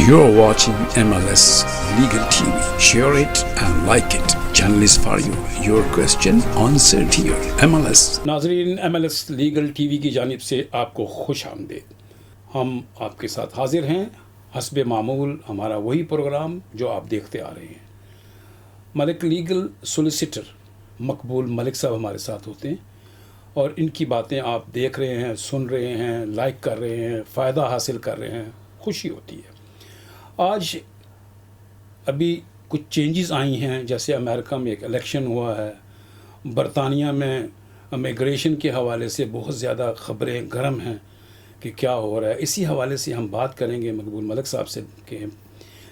You're watching MLS Legal TV. Share it and like it. Channel is for you. Your question answered here. MLS. ناظرین MLS legal T V کی جانب سے آپ کو خوش آمدید. ہم آپ کے ساتھ حاضر ہیں حسب معمول ہمارا وہی پروگرام جو آپ دیکھتے آ رہے ہیں. ملک لیگل سولیسیٹر مقبول ملک صاحب ہمارے ساتھ ہوتے ہیں اور ان کی باتیں آپ دیکھ رہے ہیں, سن رہے ہیں, لائک کر رہے ہیں, فائدہ حاصل کر رہے ہیں, خوشی ہوتی ہے. آج ابھی کچھ چینجز آئی ہیں, جیسے امریکہ میں ایک الیکشن ہوا ہے, برطانیہ میں امیگریشن کے حوالے سے بہت زیادہ خبریں گرم ہیں کہ کیا ہو رہا ہے. اسی حوالے سے ہم بات کریں گے مقبول ملک صاحب سے کہ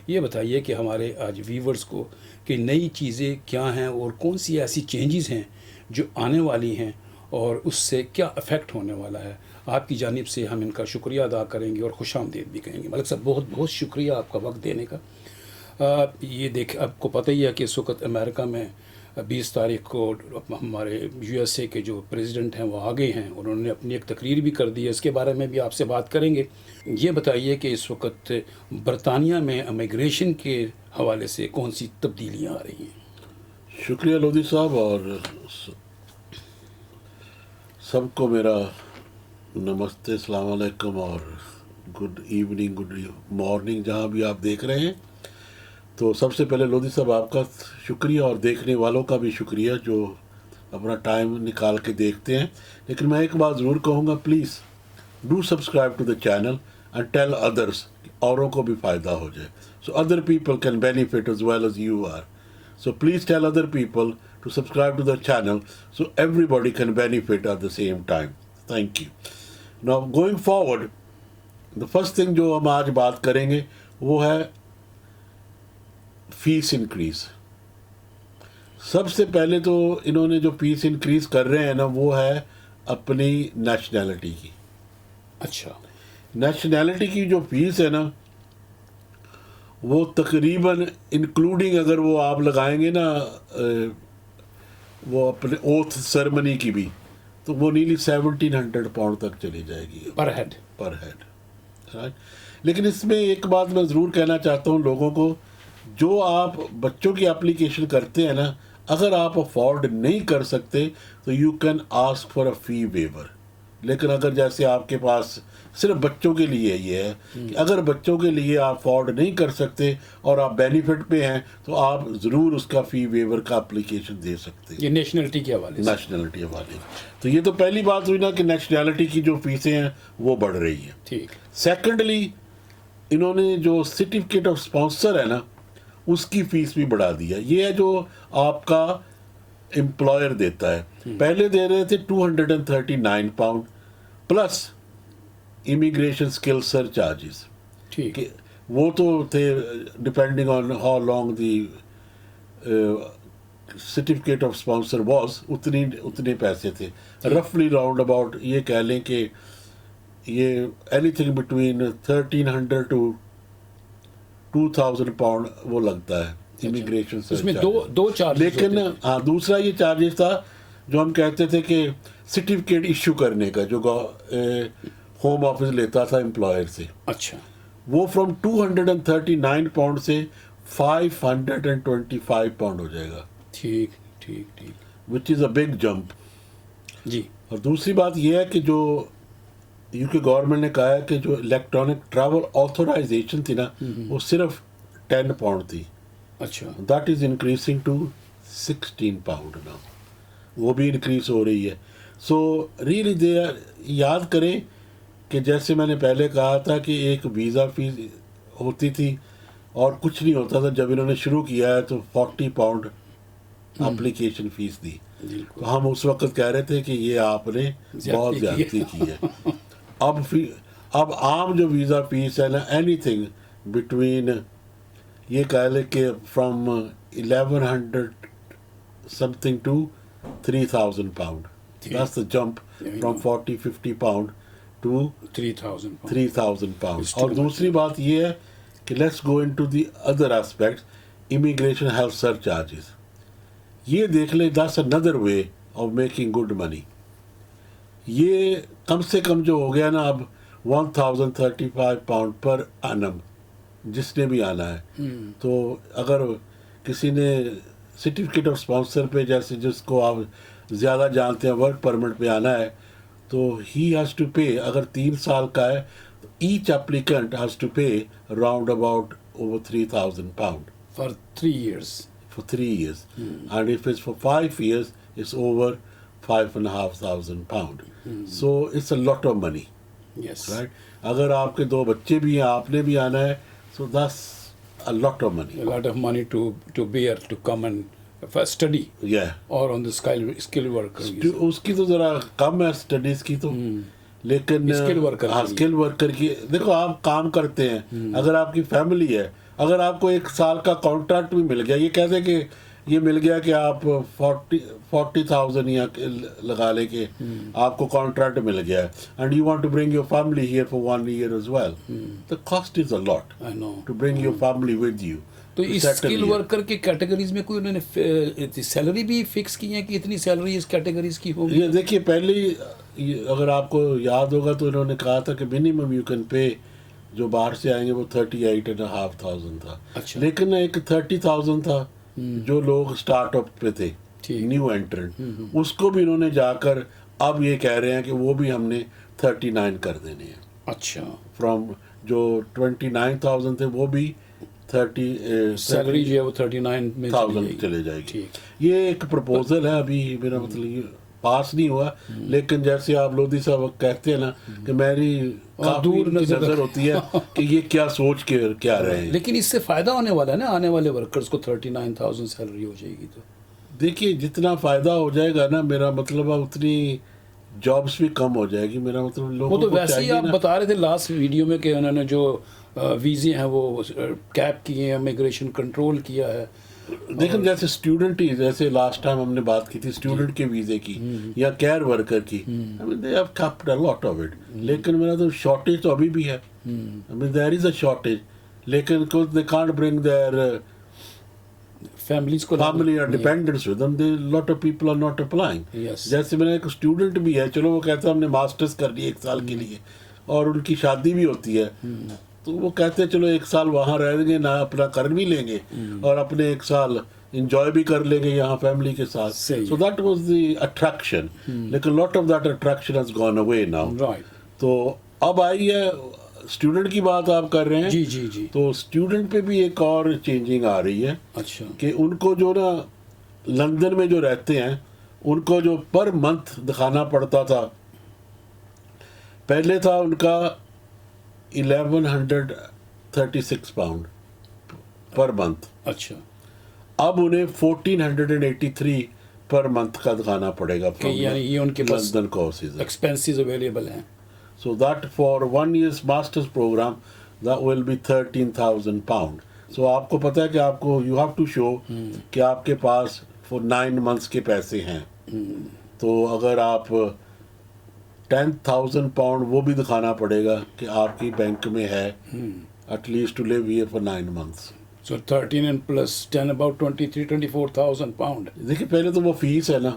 یہ بتائیے کہ ہمارے آج ویورز کو کہ نئی چیزیں کیا ہیں اور کون سی ایسی چینجز ہیں جو آنے والی ہیں اور اس سے کیا افیکٹ ہونے والا ہے. آپ کی جانب سے ہم ان کا شکریہ ادا کریں گے اور خوش آمدید بھی کہیں گے. ملک صاحب بہت بہت شکریہ آپ کا وقت دینے کا. یہ دیکھ آپ کو پتہ ہی ہے کہ اس وقت امریکہ میں 20 تاریخ کو ہمارے USA کے جو پریزیڈنٹ ہیں وہ آگے ہیں, انہوں نے اپنی ایک تقریر بھی کر دی ہے, اس کے بارے میں بھی آپ سے بات کریں گے. یہ بتائیے کہ اس وقت برطانیہ میں امیگریشن کے حوالے سے کون سی تبدیلیاں آ رہی ہیں. شکریہ لودھی صاحب, اور سب کو میرا نمستے, السلام علیکم اور گڈ ایوننگ, گڈ مارننگ جہاں بھی آپ دیکھ رہے ہیں. تو سب سے پہلے لودھی صاحب آپ کا شکریہ اور دیکھنے والوں کا بھی شکریہ جو اپنا ٹائم نکال کے دیکھتے ہیں. لیکن میں ایک بات ضرور کہوں گا, please do subscribe to the channel and tell others, اوروں کو بھی فائدہ ہو جائے, so other people can benefit as well as you are. So please tell other people to subscribe to the channel so everybody can benefit at the same time. Thank you. Now going forward, the first thing جو ہم آج بات کریں گے وہ ہے face increase. سب سے پہلے تو انہوں نے جو فیس انکریز کر رہے ہیں نا وہ ہے اپنی نیشنلٹی کی. اچھا, نیشنلٹی کی جو فیس ہے نا وہ تقریباً انکلوڈنگ اگر وہ آپ لگائیں گے نا وہ اپنے اوتھ سرمنی کی بھی, تو وہ نیلی 1700 پاؤنڈ تک چلی جائے گی پر ہیڈ. لیکن اس میں ایک بات میں ضرور کہنا چاہتا ہوں لوگوں کو, جو آپ بچوں کی اپلیکیشن کرتے ہیں نا, اگر آپ افورڈ نہیں کر سکتے تو you can ask for a فی ویور. لیکن اگر جیسے آپ کے پاس صرف بچوں کے لیے یہ ہے کہ اگر بچوں کے لیے آپ افورڈ نہیں کر سکتے اور آپ بینیفٹ پہ ہیں تو آپ ضرور اس کا فی ویور کا اپلیکیشن دے سکتے ہیں. یہ نیشنلٹی کے حوالے سے. نیشنلٹی حوالے. تو یہ تو پہلی بات ہوئی نا کہ نیشنلٹی کی جو فیسیں ہیں وہ بڑھ رہی ہیں. ٹھیک. سیکنڈلی انہوں نے جو سرٹیفکیٹ آف اسپانسر ہے نا اس کی فیس بھی بڑھا دیا. یہ ہے جو آپ کا امپلائر دیتا ہے. پہلے دے رہے تھے 239 پاؤنڈ پلس امیگریشن اسکل سر چارجز. ٹھیک. وہ تو تھے depending on how long the certificate of sponsor was, اتنے پیسے تھے. رفلی راؤنڈ اباؤٹ یہ کہہ لیں کہ یہ any thing between 1300 to 2000 pound وہ لگتا ہے امیگریشن سر. اس میں دو چارج. لیکن ہاں دوسرا یہ چارجز تھا جو ہم کہتے تھے کہ سرٹیفکیٹ ایشو کرنے کا جو ہوم آفس لیتا تھا امپلائر سے. اچھا. وہ فرام 239 پاؤنڈ سے 525 پاؤنڈ ہو جائے گا. ٹھیک ٹھیک ٹھیک. وچ از اے بگ جمپ. جی. اور دوسری بات یہ ہے کہ جو UK گورنمنٹ نے کہا ہے کہ جو الیکٹرانک ٹریول آتھورائزیشن تھی نا وہ صرف 10 پاؤنڈ تھی. اچھا. That is increasing to 16 pound نا, وہ بھی انکریز ہو رہی ہے. سو ریئلی دے یاد کریں کہ جیسے میں نے پہلے کہا تھا کہ ایک ویزا فیس ہوتی تھی اور کچھ نہیں ہوتا تھا. جب انہوں نے شروع کیا ہے تو 40 پاؤنڈ اپلیکیشن فیس دی. تو ہم اس وقت کہہ رہے تھے کہ یہ آپ نے بہت زیادتی کی ہے. اب عام جو ویزا فیس ہے نا اینی تھنگ بٹوین یہ کہہ لیں کہ from 1100 something to 3000 pound. That's the jump from 40-50 pound to 3000 pound. اور دوسری بات یہ ہے کہ let's go into the other aspects, immigration health surcharges. یہ دیکھ لیں that's another way of making good money. یہ کم سے کم جو ہو گیا نا اب 1035 pound per annum جس نے بھی آنا ہے. تو اگر کسی نے سرٹیفکیٹ آف اسپانسر پہ جیسے جس کو آپ زیادہ جانتے ہیں ورک پرمٹ پہ آنا ہے تو ہی ہیز ٹو پے. اگر 3 سال کا ہے تو each applicant has to pay round about over £3,000 for 3 years. for 3 years. And if it's for 5 years, it's over £5,500. So it's a lot of money, Yes. right? اگر آپ کے 2 بچے بھی ہیں, آپ نے بھی آنا ہے, so that's a lot of money. A lot of money to bear to come and first study Yeah. or on the skill worker visa. اس کی تو ذرا کم ہے اسٹڈیز کی تو, لیکن Skilled worker کے لیے. اسکل ورکر کی دیکھو آپ کام کرتے ہیں, اگر آپ کی فیملی ہے, اگر آپ کو 1 سال کا کانٹریکٹ بھی مل گیا, یہ کہتے ہیں کہ یہ مل گیا کہ آپ 40,000 یا لگا لے کے آپ کو کانٹریکٹ مل گیا ہے, and you want to bring your family here for 1 year as well, the cost is a lot I know. to bring your family with you. تو to اس settle اسکل here. ورکر کی categories میں کوئی انہوں نے salary بھی fix کی ہے کہ اتنی سیلری اس کیٹیگریز کی ہوگی؟ یہ دیکھیے پہلے اگر آپ کو یاد ہوگا تو انہوں نے کہا تھا کہ منیمم یو کین پے, جو باہر سے آئیں گے وہ 38,500 تھا. اچھا. لیکن ایک 30,000 تھا جو لوگ اسٹارٹ اپ پہ تھے, ٹھیک. نیو انٹرنٹ, اس کو بھی انہوں نے جا کر اب یہ کہہ رہے ہیں کہ وہ بھی ہم نے 39 کر دینے ہیں. اچھا. فرام جو 29,000 تھے وہ بھی 30 سیلری جو ہے وہ 39 میں چلے جائے گی. ٹھیک. یہ ایک پرپوزل ہے, ابھی میرا مطلب یہ پاس نہیں ہوا, لیکن جیسے آپ لودھی صاحب کہتے ہیں نا کہ میری دور نظر ہوتی ہے کہ یہ کیا سوچ کے کیا رہے ہیں. لیکن اس سے فائدہ ہونے والا ہے نا, آنے والے ورکرز کو 39,000 سیلری ہو جائے گی. تو دیکھیے جتنا فائدہ ہو جائے گا نا, میرا مطلب ہے اتنی جابس بھی کم ہو جائے گی. میرا مطلب وہ لوگوں تو کو ویسے ہی چاہیے آپ نا, بتا رہے تھے لاسٹ ویڈیو میں کہ انہوں نے جو ویزے ہیں وہ کیپ کیے ہیں, امیگریشن کنٹرول کیا ہے. دیکھیں جیسے اسٹوڈنٹ ہی, جیسے لاسٹ ٹائم ہم نے بات کی تھی اسٹوڈنٹ کے ویزے کی یا کیئر ورکر کی, they have kept a lot of it. لیکن میرا تو شارٹیج تو ابھی بھی ہے, there is a shortage, لیکن they can't bring their families کو family or dependents with them. Lot of people are not applying. Yes. جیسے میرا ایک اسٹوڈنٹ بھی ہے, چلو وہ کہتا ہے ہم نے ماسٹرز کر لی 1 سال کے لیے, اور ان کی شادی بھی ہوتی ہے, تو وہ کہتے ہیں چلو 1 سال وہاں رہیں گے, نہ اپنا کر بھی لیں گے اور اپنے 1 سال انجوائے بھی کر لیں گے یہاں فیملی کے ساتھ. So that was the attraction. لیکن lot of that attraction has gone away now. Right. تو اب آئی ہے اسٹوڈنٹ کی بات آپ کر رہے ہیں. جی جی جی. تو اسٹوڈنٹ پہ بھی ایک اور چینجنگ آ رہی ہے. اچھا. کہ ان کو جو نا لندن میں جو رہتے ہیں ان کو جو پر منتھ دکھانا پڑتا تھا, پہلے تھا ان کا £1,136 پر منتھ, اچھا. اب انہیں 1,483 پر منتھ کا دکھانا پڑے گا کہ یعنی یہ ان کے پاس لندن کورسز ایکسپینسز اویلیبل ہیں. So that for 1 year's master's program that will be £13,000. So آپ کو پتہ ہے کہ آپ کو you have to show کہ آپ کے پاس for 9 months کے پیسے ہیں. تو اگر آپ £10,000 وہ بھی دکھانا پڑے گا کہ آپ کی بینک میں ہے at least to live here for 9 months. So 13 and plus 10 about 23,000-24,000 pound. دیکھیں پہلے تو وہ فیس ہے نا,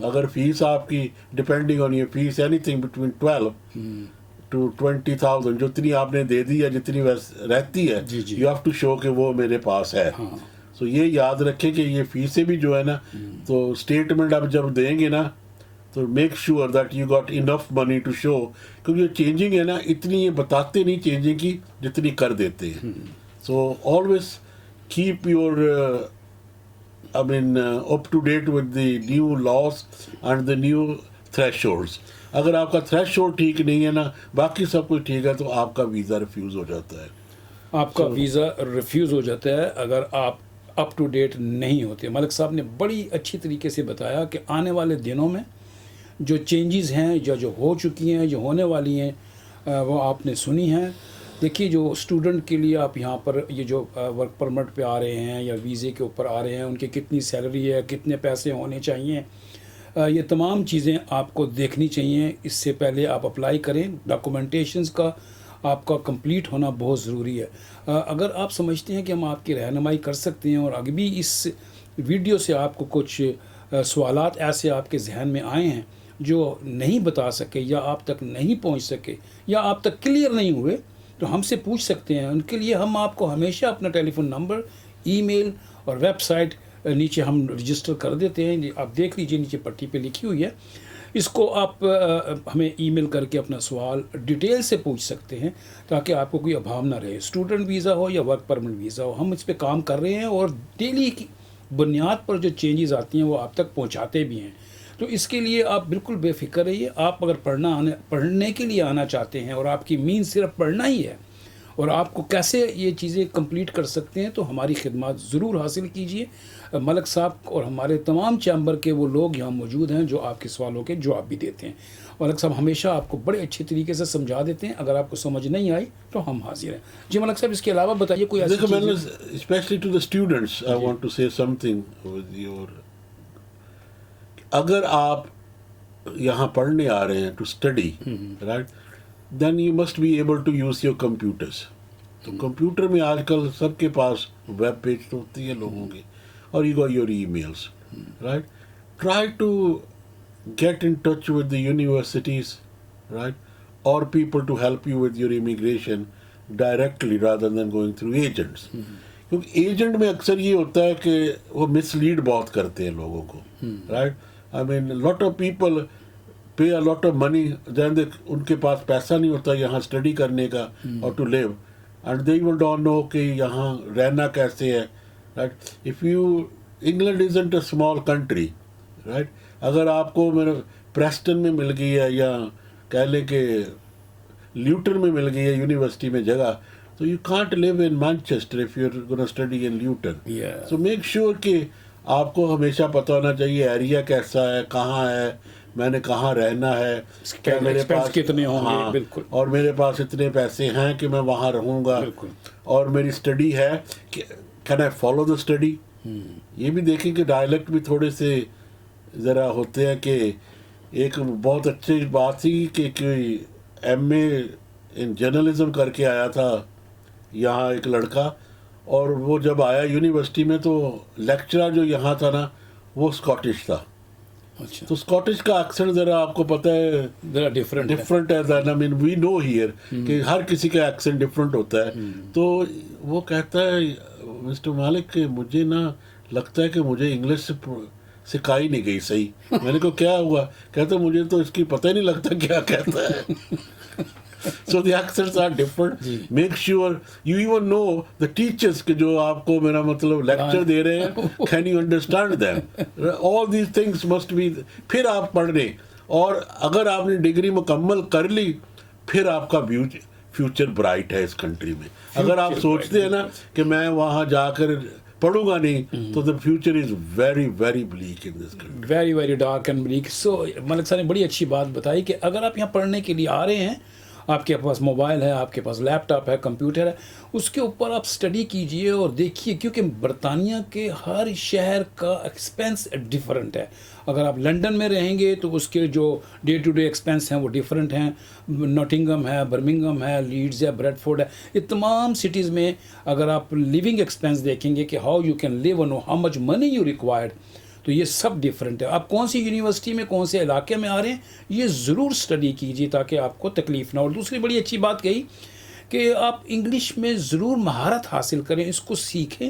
اگر فیس آپ کی depending on your fees anything between 12 to 20,000 جو اتنی آپ نے دے دی ہے جتنی رہتی ہے, یو ہیو ٹو شو کہ وہ میرے پاس ہے. سو یہ یاد رکھیں کہ یہ فیسیں بھی جو ہے نا, تو اسٹیٹمنٹ آپ جب دیں گے نا تو make sure that you got enough money to show, کیونکہ یہ چینجنگ ہے نا اتنی یہ بتاتے نہیں چینجنگ کی جتنی کر دیتے ہیں. So always keep your up to date with the new laws and the new thresholds. اگر آپ کا threshold ٹھیک نہیں ہے نا, باقی سب کچھ ٹھیک ہے, تو آپ کا ویزا ریفیوز ہو جاتا ہے. آپ کا ویزا ریفیوز ہو جاتا ہے اگر آپ اپ ٹو ڈیٹ نہیں ہوتے. ملک صاحب نے بڑی اچھی طریقے سے بتایا کہ آنے والے دنوں میں جو چینجز ہیں یا جو ہو چکی ہیں, جو ہونے والی ہیں, وہ آپ نے سنی ہیں. دیکھیے جو اسٹوڈنٹ کے لیے آپ یہاں پر یہ جو ورک پرمٹ پہ آ رہے ہیں یا ویزے کے اوپر آ رہے ہیں, ان کی کتنی سیلری ہے, کتنے پیسے ہونے چاہیے, یہ تمام چیزیں آپ کو دیکھنی چاہیے. اس سے پہلے آپ اپلائی کریں. ڈاکومنٹیشنز کا آپ کا کمپلیٹ ہونا بہت ضروری ہے. اگر آپ سمجھتے ہیں کہ ہم آپ کی رہنمائی کر سکتے ہیں اور آگے بھی اس ویڈیو سے آپ کو کچھ سوالات ایسے آپ کے ذہن میں آئے ہیں جو نہیں بتا سکے یا آپ تک نہیں پہنچ سکے یا آپ تک کلیئر نہیں ہوئے, تو ہم سے پوچھ سکتے ہیں. ان کے لیے ہم آپ کو ہمیشہ اپنا ٹیلی فون نمبر, ای میل اور ویب سائٹ نیچے ہم رجسٹر کر دیتے ہیں. آپ دیکھ لیجئے نیچے پٹی پہ لکھی ہوئی ہے. اس کو آپ ہمیں ای میل کر کے اپنا سوال ڈیٹیل سے پوچھ سکتے ہیں تاکہ آپ کو کوئی ابہام نہ رہے. اسٹوڈنٹ ویزا ہو یا ورک پرمٹ ویزا ہو, ہم اس پہ کام کر رہے ہیں اور ڈیلی کی بنیاد پر جو چینجز آتی ہیں وہ آپ تک پہنچاتے بھی ہیں. تو اس کے لیے آپ بالکل بے فکر رہیے. آپ اگر پڑھنے کے لیے آنا چاہتے ہیں اور آپ کی مین صرف پڑھنا ہی ہے اور آپ کو کیسے یہ چیزیں کمپلیٹ کر سکتے ہیں, تو ہماری خدمات ضرور حاصل کیجیے. ملک صاحب اور ہمارے تمام چیمبر کے وہ لوگ یہاں موجود ہیں جو آپ کے سوالوں کے جواب بھی دیتے ہیں. ملک صاحب ہمیشہ آپ کو بڑے اچھے طریقے سے سمجھا دیتے ہیں. اگر آپ کو سمجھ نہیں آئی تو ہم حاضر ہیں. جی ملک صاحب, اس کے علاوہ بتائیے کوئی ایسی دیکھو, میں نے چیز. Especially to the students I want to say some thing with your. اگر آپ یہاں پڑھنے آ رہے ہیں to study, right, then you must be able to use your computers. تو کمپیوٹر میں آج کل سب کے پاس ویب پیج تو ہوتی ہے لوگوں کے, اور you go your emails, right. Try to get in touch with the universities, right, or people to help you with your immigration directly rather than going through agents. کیونکہ agent میں اکثر یہ ہوتا ہے کہ وہ مس لیڈ بہت کرتے ہیں لوگوں کو, right. I mean lot of people pay a lot of money, then ان کے پاس پیسہ نہیں ہوتا یہاں اسٹڈی کرنے کا اور to live, and they even don't know کہ یہاں رہنا کیسے ہے, right. If you, England isn't a small country, right. اگر آپ کو میرے پریسٹن میں مل گئی ہے یا کہہ لیں کہ لیوٹن میں مل گئی ہے یونیورسٹی میں جگہ, تو you can't live in Manchester if you gonna study in Luton. So make sure کہ آپ کو ہمیشہ پتہ ہونا چاہیے ایریا کیسا ہے, کہاں ہے, میں نے کہاں رہنا ہے, کیا میرے پاس کتنے ہوں گے, بالکل, اور میرے پاس اتنے پیسے ہیں کہ میں وہاں رہوں گا, اور میری اسٹڈی ہے کہ can I follow the study. یہ بھی دیکھیں کہ ڈائلیکٹ بھی تھوڑے سے ذرا ہوتے ہیں. کہ ایک بہت اچھی بات تھی کہ کوئی ایم اے ان جرنلزم کر کے آیا تھا یہاں ایک لڑکا, اور وہ جب آیا یونیورسٹی میں تو لیکچرر جو یہاں تھا نا وہ اسکاٹش تھا. تو اسکاٹش کا ایکسنٹ ذرا آپ کو پتہ ہے ذرا ڈفرینٹ ہے دین, آئی مین وی نو ہیئر کہ ہر کسی کا ایکسنٹ ڈفرینٹ ہوتا ہے. تو وہ کہتا ہے مسٹر مالک کہ مجھے نا لگتا ہے کہ مجھے انگلش سے سکھائی نہیں گئی صحیح. میں نے کہا کیا ہوا؟ کہتا مجھے تو اس کی پتہ ہی نہیں لگتا کیا کہتا ہے. So the accents are different. Make sure you even know the teachers کہ جو آپ کو میرا مطلب لیکچر دے رہے ہیں, can you understand them? All these things must be. پھر آپ پڑھ رہے, اور اگر آپ نے ڈگری مکمل کر لی پھر آپ کا فیوچر برائٹ ہے اس کنٹری میں. اگر آپ سوچتے ہیں نا کہ میں وہاں جا کر پڑھوں گا نہیں, تو the future is very very bleak in this country. Very very dark and bleak. So ملک صاحب نے بڑی اچھی بات بتائی کہ اگر آپ یہاں پڑھنے کے لیے آ رہے ہیں, آپ کے پاس موبائل ہے, آپ کے پاس لیپ ٹاپ ہے, کمپیوٹر ہے, اس کے اوپر آپ اسٹڈی کیجئے اور دیکھیے, کیونکہ برطانیہ کے ہر شہر کا ایکسپینس ڈیفرنٹ ہے. اگر آپ لنڈن میں رہیں گے تو اس کے جو ڈے ٹو ڈے ایکسپینس ہیں وہ ڈیفرنٹ ہیں. نوٹنگم ہے, برمنگم ہے, لیڈز ہے, بریڈ فورڈ ہے, یہ تمام سٹیز میں اگر آپ لیونگ ایکسپینس دیکھیں گے کہ how you can live and how much money you required, تو یہ سب ڈیفرنٹ ہے. آپ کون سی یونیورسٹی میں کون سے علاقے میں آ رہے ہیں یہ ضرور اسٹڈی کیجیے تاکہ آپ کو تکلیف نہ ہو. اور دوسری بڑی اچھی بات کہی کہ آپ انگلش میں ضرور مہارت حاصل کریں, اس کو سیکھیں,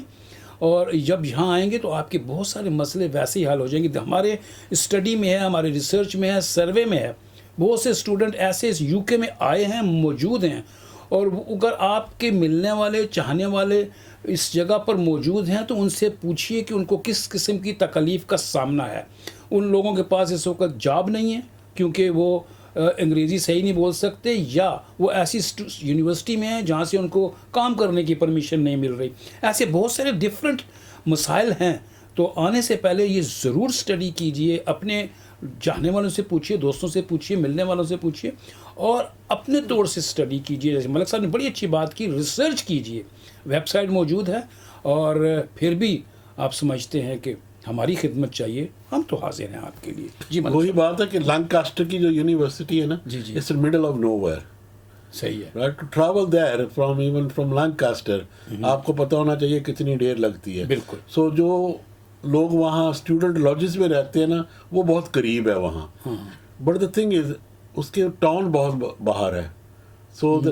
اور جب یہاں آئیں گے تو آپ کے بہت سارے مسئلے ویسے ہی حل ہو جائیں گے. ہمارے اسٹڈی میں ہے, ہمارے ریسرچ میں ہے, سروے میں ہے, بہت سے اسٹوڈنٹ ایسے اس یو کے میں آئے ہیں, موجود ہیں, اور اگر آپ کے ملنے والے چاہنے والے اس جگہ پر موجود ہیں تو ان سے پوچھیے کہ ان کو کس قسم کی تکلیف کا سامنا ہے. ان لوگوں کے پاس اس وقت جاب نہیں ہے کیونکہ وہ انگریزی صحیح نہیں بول سکتے, یا وہ ایسی یونیورسٹی میں ہیں جہاں سے ان کو کام کرنے کی پرمیشن نہیں مل رہی. ایسے بہت سارے ڈفرینٹ مسائل ہیں. تو آنے سے پہلے یہ ضرور اسٹڈی کیجئے, اپنے جانے والوں سے پوچھیے, دوستوں سے پوچھیے, ملنے والوں سے پوچھیے, اور اپنے طور سے اسٹڈی کیجئے. جیسے ملک صاحب نے بڑی اچھی بات کی, ریسرچ کیجئے, ویب سائٹ موجود ہے, اور پھر بھی آپ سمجھتے ہیں کہ ہماری خدمت چاہیے, ہم تو حاضر ہیں آپ کے لیے. جی وہی بات ہے کہ لانکاسٹر کی جو یونیورسٹی ہے نا, it's in middle of nowhere. صحیح ہے. Right, to travel there from even from Lancaster آپ کو پتہ ہونا چاہیے کتنی دیر لگتی ہے. بالکل. سو جو لوگ وہاں اسٹوڈنٹ لاجز میں رہتے ہیں نا وہ بہت قریب ہے وہاں, بٹ دا تھنگ از اس کے ٹاؤن بہت باہر ہے. So the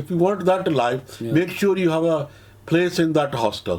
If you want that life, make sure you have a place in that hostel.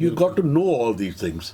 You got to know all these things.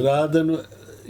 rather than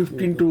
15 to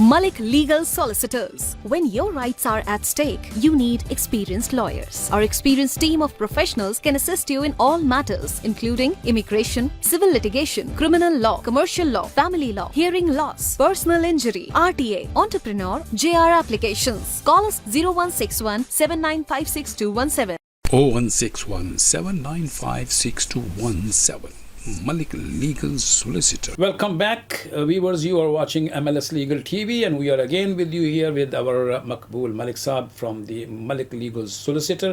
Malik Legal Solicitors. When your rights are at stake, you need experienced lawyers. Our experienced team of professionals can assist you in all matters, including immigration, civil litigation, criminal law, commercial law, family law, hearing loss, personal injury, RTA, entrepreneur, JR applications. Call us 0161 795 6217. 0161 795 6217. Malik Legal Solicitor. Welcome back, viewers. You are watching MLS Legal TV, and we are again with you here with our Maqbool Malik Saab from the Malik Legal Solicitor.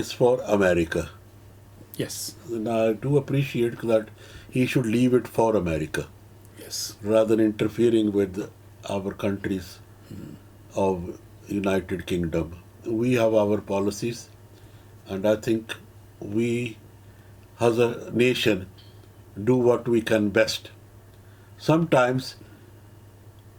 is for America. Yes. And I do appreciate that he should leave it for America. Yes. Rather than interfering with our countries of United Kingdom. We have our policies, and I think we as a nation do what we can best. Sometimes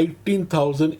18,000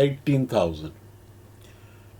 18,000.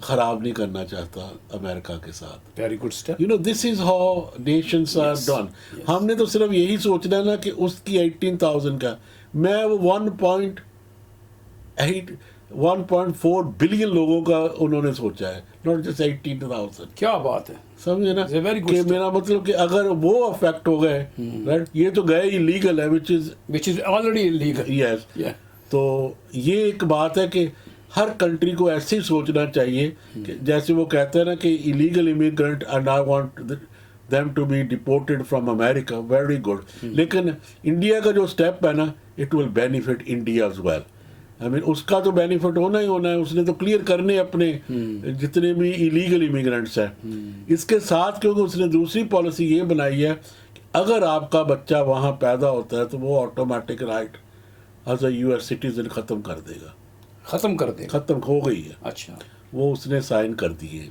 خراب نہیں کرنا چاہتا امریکہ کے ساتھ. Very good step. You know this is how nations are done. ہم نے تو صرف یہی سوچنا ہے نا کہ اس کی 18,000 کا میں وہ 1.4 بلین لوگوں کا انہوں نے سوچا ہے, ناٹ جسٹ 18,000. کیا بات ہے, سمجھے نا very good کہ step. میرا مطلب کہ اگر وہ افیکٹ ہو گئے رائٹ, یہ تو گئے لیگل ہے which is already illegal. Yes. Yeah. تو یہ ایک بات ہے کہ ہر کنٹری کو ایسے ہی سوچنا چاہیے کہ جیسے وہ کہتے ہیں نا کہ illegal immigrant and I want them to be deported from America, very good. لیکن انڈیا کا جو اسٹیپ ہے نا, it will benefit India as well. I mean اس کا تو بینیفٹ ہونا ہی ہونا ہے. اس نے تو کلیئر کرنے اپنے جتنے بھی ایلیگل امیگرنٹس ہیں. اس کے ساتھ کیونکہ اس نے دوسری پالیسی یہ بنائی ہے کہ اگر آپ کا بچہ وہاں پیدا ہوتا ہے تو وہ automatic right as a US citizen ختم کر دے گا. ختم کر دے. ختم ہو گئی ہے. اچھا, وہ اس نے سائن کر دیے.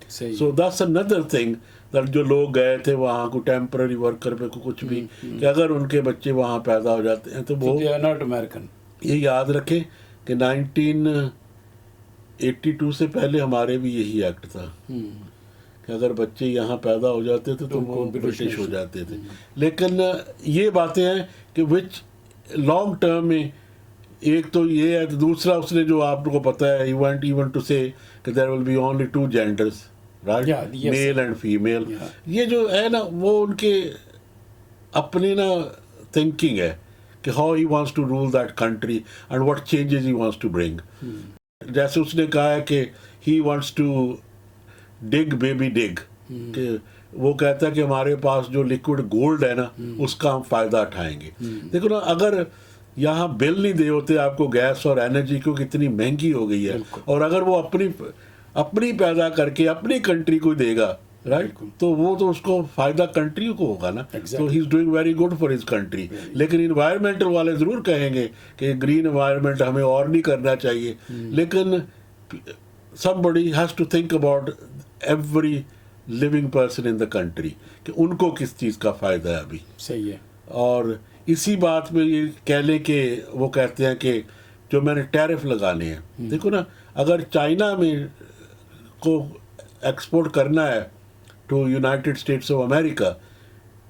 صحیح. So that's another thing that جو لوگ گئے تھے وہاں کو ٹیمپرری ورکر پہ کچھ بھی کہ اگر ان کے بچے وہاں پیدا ہو جاتے ہیں تو وہ ناٹ امیرکن. یہ یاد رکھیں کہ 1982 سے پہلے ہمارے بھی یہی ایکٹ تھا کہ اگر بچے یہاں پیدا ہو جاتے تھے تو وہ برٹش ہو جاتے تھے. لیکن یہ باتیں ہیں کہ وچ لانگ ٹرم میں ایک تو یہ ہے, دوسرا اس نے جو آپ کو پتہ ہے ایون ٹو سے کہ there will be only 2 genders, right, male and female. یہ جو ہے نا وہ ان کے اپنے نا تھنکنگ ہے کہ how he wants to rule that country and what changes he wants to bring. جیسے اس نے کہا ہے کہ he wants to dig baby dig, کہ وہ کہتا ہے کہ ہمارے پاس جو لیکوڈ گولڈ ہے نا اس کا ہم فائدہ اٹھائیں گے. دیکھو نا, اگر یہاں بل نہیں دے ہوتے آپ کو گیس اور انرجی کو کتنی مہنگی ہو گئی ہے, اور اگر وہ اپنی پیدا کر کے اپنی کنٹری کو دے گا رائٹ, تو وہ تو اس کو فائدہ کنٹری کو ہوگا نا. تو he is doing very good for his country. لیکن انوائرمنٹل والے ضرور کہیں گے کہ گرین انوائرمنٹ ہمیں اور نہیں کرنا چاہیے, لیکن somebody has to think about every living person in the country کہ ان کو کس چیز کا فائدہ ہے ابھی. صحیح ہے. اور اسی بات میں یہ کہہ لیں کہ وہ کہتے ہیں کہ جو میں نے ٹیرف لگانے ہیں, دیکھو نا, اگر چائنا میں کو ایکسپورٹ کرنا ہے to United States of America,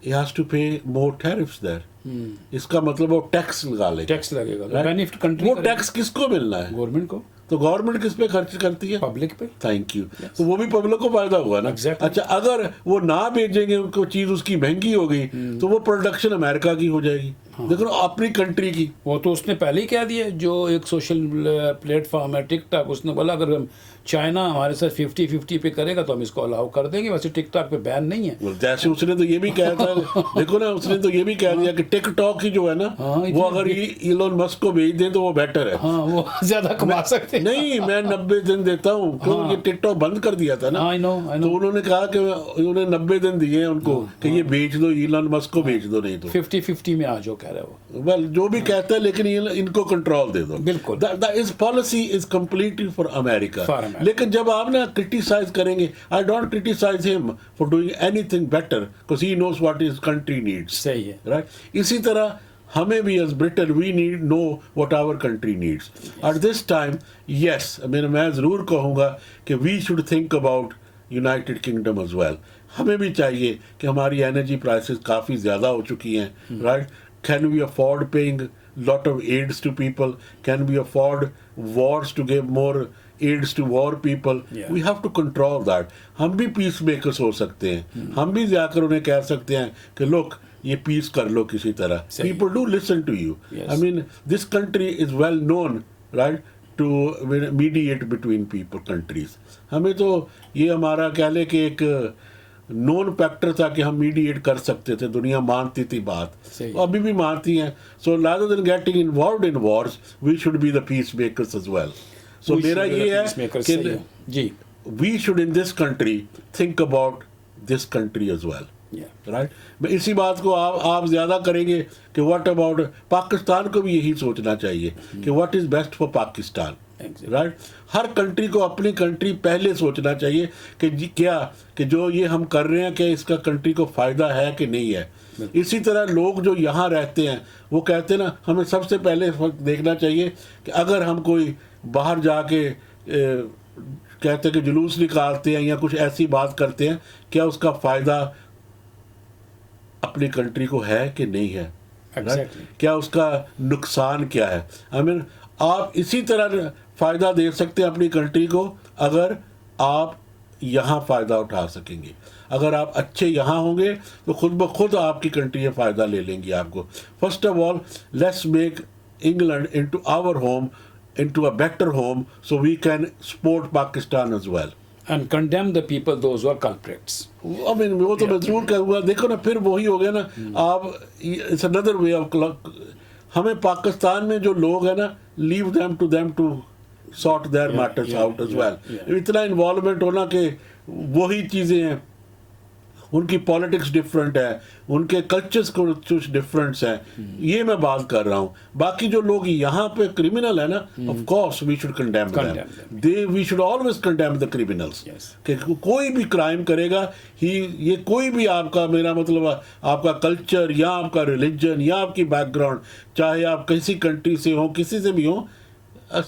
he has to pay more tariffs there. اس کا مطلب وہ ٹیکس لگا لے, ٹیکس لگے گا. بینیفٹ کنٹری, وہ ٹیکس کس کو ملنا ہے؟ گورنمنٹ کو. تو گورنمنٹ کس پہ خرچ کرتی ہے؟ پبلک پہ. Thank you. تو وہ بھی پبلک کو فائدہ ہوا نا. اچھا, اگر وہ نہ بھیجیں گے, ان کو چیز اس کی مہنگی ہو گئی تو وہ پروڈکشن امریکہ کی ہو جائے گی. دیکھو اپنی کنٹری کی. وہ تو اس نے پہلے ہی کہہ دیا, جو ایک سوشل پلیٹ فارم ہے ٹک ٹاک, اس نے بولا اگر چائنا ہمارے ساتھ 50-50 پہ کرے گا تو ہم اس کو الاؤ کر دیں گے. ویسے ٹک ٹاک پہ بین نہیں ہے. جیسے اس نے تو یہ بھی کہا تھا, دیکھو نا, اس نے تو یہ بھی کہہ دیا کہ ٹک ٹاک ہی جو ہے نا وہ اگر ایلون مسک کو بھیج دیں تو وہ بیٹر ہے. ہاں, وہ زیادہ کما سکتے ہیں. نہیں, میں 90 دن دیتا ہوں, کیوں یہ ٹک ٹاک بند کر دیا تھا نا. تو انہوں نے کہا کہ انہوں نے 90 دن دیے ہیں ان کو کہ یہ بیچ دو, ایلون مسک کو بیچ دو, نہیں تو 50-50 میں آ جو کہہ رہے ہو. ویل جو بھی کہتا ہے, لیکن ان کو کنٹرول دے دو. بالکل. اس policy is completely for America. لیکن جب آپ نا کرٹیسائز کریں گے, I don't criticize him for doing anything better because he knows what his country needs. صحیح ہے, رائٹ. اسی طرح ہمیں بھی as Britain we need know what our country needs at this time. Yes, میں ضرور کہوں گا کہ we should think about United Kingdom as well. ہمیں بھی چاہیے کہ ہماری انرجی پرائسز کافی زیادہ ہو چکی ہیں, right. Can we afford paying lot of aids to people? Can we afford wars to give more aids to war people? Yeah. We have to control that. ہم بھی پیس میکرز ہو سکتے ہیں. ہم بھی جا کر انہیں کہہ سکتے ہیں کہ لوک یہ پیس کر لو کسی طرح. People do listen to you. Yes. I mean this country is well known, right, to mediate between people, countries. ہمیں تو یہ ہمارا کہہ لے کہ ایک نون فیکٹر تھا کہ ہم میڈیٹ کر سکتے تھے, دنیا مانتی تھی بات, ابھی بھی مانتی ہیں. سو rather than getting involved in wars, we should be the peacemakers as well. So میرا یہ ہے کہ جی we should in this country think about this country as well. Right. میں اسی بات کو آپ زیادہ کریں گے کہ واٹ اباؤٹ پاکستان کو بھی یہی سوچنا چاہیے کہ what is best for Pakistan. Right. Hare country کو اپنی کنٹری پہلے سوچنا چاہیے کہ کیا کہ جو یہ ہم کر رہے ہیں کہ اس کا کنٹری کو فائدہ ہے کہ نہیں ہے. اسی طرح لوگ جو یہاں رہتے ہیں وہ کہتے ہیں نا, ہمیں سب سے پہلے دیکھنا چاہیے کہ اگر ہم کوئی باہر جا کے کہتے ہیں کہ جلوس نکالتے ہیں یا کچھ ایسی بات کرتے ہیں, کیا اس کا فائدہ اپنی کنٹری کو ہے کہ نہیں ہے؟ Exactly. کیا اس کا نقصان کیا ہے؟ آپ اسی طرح فائدہ دے سکتے ہیں اپنی کنٹری کو اگر آپ یہاں فائدہ اٹھا سکیں گے. اگر آپ اچھے یہاں ہوں گے تو خود بخود آپ کی کنٹری فائدہ لے لیں گی آپ کو. First of all let's make England into our home, into a better home, so we can support Pakistan as well. And condemn the people, those who are culprits. I mean, وہ تو میں ضرور کہوں گا. دیکھو نا, پھر وہی ہو گیا نا. آپ it's another way of, ہمیں پاکستان میں جو لوگ ہیں نا, leave them to sort their matters out as well. اتنا انوالومنٹ ہونا کہ وہی چیزیں ہیں, ان کی پالیٹکس ڈفرینٹ ہے, ان کے کلچرز کو کچھ ڈفرینٹس ہیں, یہ میں بات کر رہا ہوں. باقی جو لوگ یہاں پہ کرمنل ہیں نا, of course we should condemn them. We should always condemn the criminals. کہ کوئی بھی کرائم کرے گا, یہ کوئی بھی آپ کا, میرا مطلب آپ کا کلچر یا آپ کا ریلیجن یا آپ کی بیک گراؤنڈ, چاہے آپ کسی کنٹری سے ہوں, کسی سے بھی ہوں,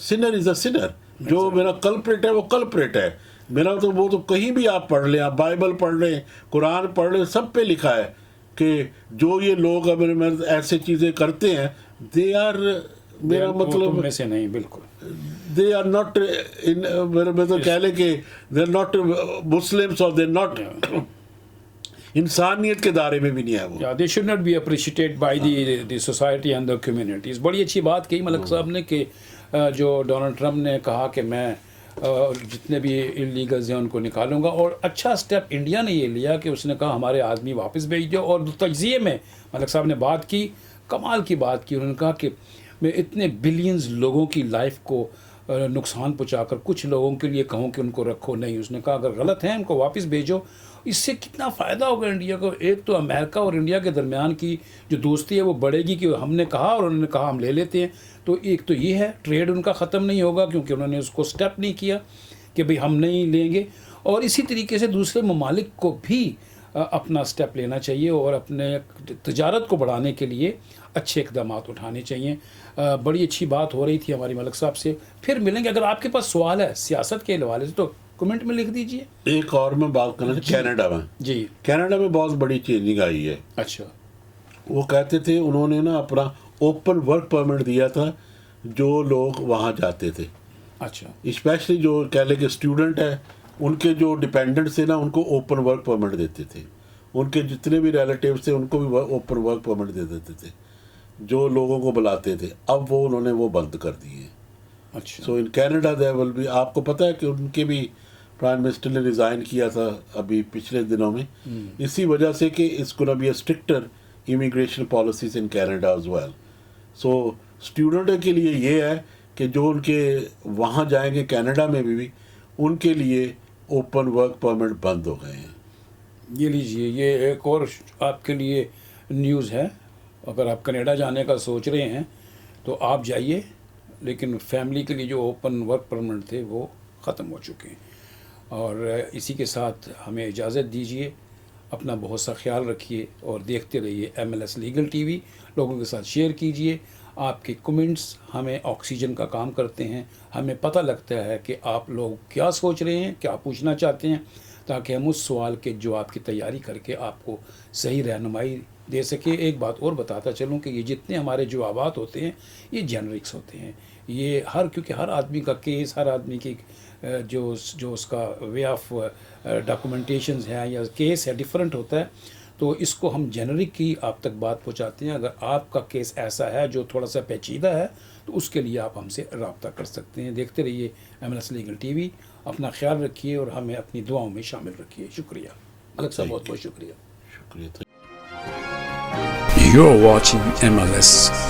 سنر از اے سنر. جو میرا کلپریٹ ہے وہ کلپریٹ ہے. میرا تو وہ تو کہیں بھی آپ پڑھ لیں, آپ بائبل پڑھ لیں, قرآن پڑھ لیں, سب پہ لکھا ہے کہ جو یہ لوگ ایسے چیزیں کرتے ہیں, دے آر, میرا مطلب میں سے نہیں, بالکل دے آر ناٹ, میں تو کہہ لیں کہ دے آر ناٹ مسلمس, اور دے آر ناٹ انسانیت کے دائرے میں بھی نہیں ہے وہ. They should not be appreciated by the society and the communities. بڑی اچھی بات کہی ملک صاحب نے کہ جو ڈونلڈ ٹرمپ نے کہا کہ میں جتنے بھی انلیگلز ہیں ان کو نکالوں گا, اور اچھا سٹیپ انڈیا نے یہ لیا کہ اس نے کہا ہمارے آدمی واپس بھیج دو. اور تجزیے میں ملک صاحب نے بات کی, کمال کی بات کی. انہوں نے کہا کہ میں اتنے بلینز لوگوں کی لائف کو نقصان پہنچا کر کچھ لوگوں کے لیے کہوں کہ ان کو رکھو نہیں. اس نے کہا اگر غلط ہیں ان کو واپس بھیجو. اس سے کتنا فائدہ ہوگا انڈیا کو. ایک تو امریکہ اور انڈیا کے درمیان کی جو دوستی ہے وہ بڑھے گی کہ ہم نے کہا اور انہوں نے کہا ہم لے لیتے ہیں. تو ایک تو یہ ہے, ٹریڈ ان کا ختم نہیں ہوگا کیونکہ انہوں نے اس کو سٹیپ نہیں کیا کہ بھئی ہم نہیں لیں گے. اور اسی طریقے سے دوسرے ممالک کو بھی اپنا سٹیپ لینا چاہیے اور اپنے تجارت کو بڑھانے کے لیے اچھے اقدامات اٹھانے چاہیے. بڑی اچھی بات ہو رہی تھی ہماری ملک صاحب سے. پھر ملیں گے. اگر آپ کے پاس سوال ہے سیاست کے حوالے سے تو کمنٹ میں لکھ دیجئے. ایک اور میں بات کرنا تھا کینیڈا میں. جی, کینیڈا میں بہت بڑی چینجنگ آئی ہے. اچھا, وہ کہتے تھے انہوں نے نا اپنا اوپن ورک پرمٹ دیا تھا جو لوگ وہاں جاتے تھے. اچھا, اسپیشلی جو کہہ لیں کہ اسٹوڈنٹ ہیں, ان کے جو ڈپینڈنٹس تھے نا ان کو اوپن ورک پرمٹ دیتے تھے. ان کے جتنے بھی ریلیٹیوز تھے ان کو بھی اوپن ورک پرمٹ دے دیتے تھے جو لوگوں کو بلاتے تھے. اب وہ انہوں نے وہ بند کر دیے ہیں. اچھا, سو ان کینیڈا دے ول بھی, آپ کو پتہ ہے کہ ان کے بھی پرائم منسٹر نے ریزائن کیا تھا ابھی پچھلے دنوں میں, اسی وجہ سے کہ اس gonna be a stricter immigration policies in Canada as well. So student کے لیے یہ ہے کہ جو ان کے وہاں جائیں گے کینیڈا میں بھی ان کے لیے اوپن ورک پرمٹ بند ہو گئے ہیں. یہ لیجئے, یہ ایک اور آپ کے لیے نیوز ہے. اگر آپ کینیڈا جانے کا سوچ رہے ہیں تو آپ جائیے, لیکن فیملی کے لیے جو اوپن ورک پرمٹ تھے وہ ختم ہو چکے ہیں. اور اسی کے ساتھ ہمیں اجازت دیجیے. اپنا بہت سا خیال رکھیے اور دیکھتے رہیے MLS لیگل ٹی وی. لوگوں کے ساتھ شیئر کیجیے. آپ کے کمنٹس ہمیں آکسیجن کا کام کرتے ہیں. ہمیں پتہ لگتا ہے کہ آپ لوگ کیا سوچ رہے ہیں, کیا پوچھنا چاہتے ہیں, تاکہ ہم اس سوال کے جواب کی تیاری کر کے آپ کو صحیح رہنمائی دے سکیں. ایک بات اور بتاتا چلوں کہ یہ جتنے ہمارے جوابات ہوتے ہیں یہ جنرکس ہوتے ہیں. یہ کیونکہ ہر آدمی کا کیس, ہر آدمی کی جو اس کا وے آف ڈاکومنٹیشنز ہے یا کیس ہے ڈیفرنٹ ہوتا ہے. تو اس کو ہم جنرک کی آپ تک بات پہنچاتے ہیں. اگر آپ کا کیس ایسا ہے جو تھوڑا سا پیچیدہ ہے تو اس کے لیے آپ ہم سے رابطہ کر سکتے ہیں. دیکھتے رہیے MLS لیگل ٹی وی. اپنا خیال رکھیے اور ہمیں اپنی دعاؤں میں شامل رکھیے. شکریہ ملک صاحب, بہت بہت شکریہ. شکریہ. You're watching MLS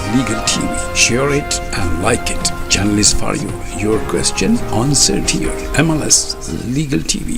Legal TV. Share it and like it. Channel is for you. Your question answered here. MLS Legal TV.